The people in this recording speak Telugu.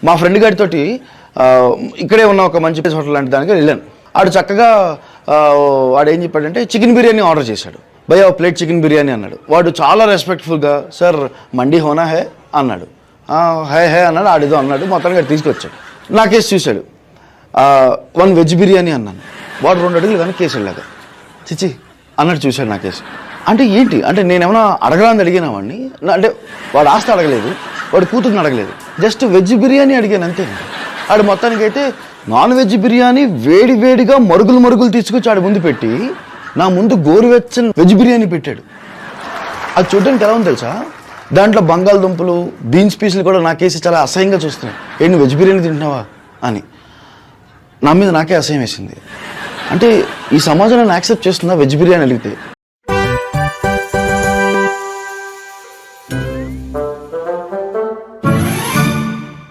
మా ఫ్రెండ్ గారితో ఇక్కడే ఉన్న ఒక మంచి ప్లేస్ హోటల్ లాంటి దానికి వెళ్ళాను. ఆడు చక్కగా వాడు ఏం చెప్పాడంటే చికెన్ బిర్యానీ ఆర్డర్ చేశాడు. భయ్యా ఒక ప్లేట్ చికెన్ బిర్యానీ అన్నాడు. వాడు చాలా రెస్పెక్ట్ఫుల్గా సార్ మండీ హోనా హే అన్నాడు. హే హే అన్నాడు. ఆడిదో అన్నాడు. మొత్తానికి తీసుకొచ్చాడు. నా కేసు చూశాడు. 1 వెజ్ బిర్యానీ అన్నాను. వాడు 2 అడుగులు కానీ కేసు వెళ్ళాక చిచి అన్నట్టు చూశాడు నా కేసు. అంటే ఏంటి అంటే నేనేమన్నా అడగడానికి అడిగినా వాడిని, అంటే వాడు ఆస్తి అడగలేదు, వాడు కూతుర్ని అడగలేదు, జస్ట్ వెజ్ బిర్యానీ అడిగాను అంతే. ఆడు మొత్తానికి అయితే నాన్ వెజ్ బిర్యానీ వేడి వేడిగా మరుగులు తీసుకొచ్చి ఆడి ముందు పెట్టి నా ముందు గోరువెచ్చని వెజ్ బిర్యానీ పెట్టాడు. అది చూడడానికి ఎలా ఉంది తెలుసా, దాంట్లో బంగాళదుంపలు బీన్స్ పీసులు కూడా నాకేసి చాలా అసహ్యంగా చూస్తున్నాయి. ఏంటి వెజ్ బిర్యానీ తింటున్నావా అని నా మీద నాకే అసహ్యం వేసింది. అంటే ఈ సమాజం నన్ను యాక్సెప్ట్ చేస్తుందా వెజ్ బిర్యానీ అడిగితే?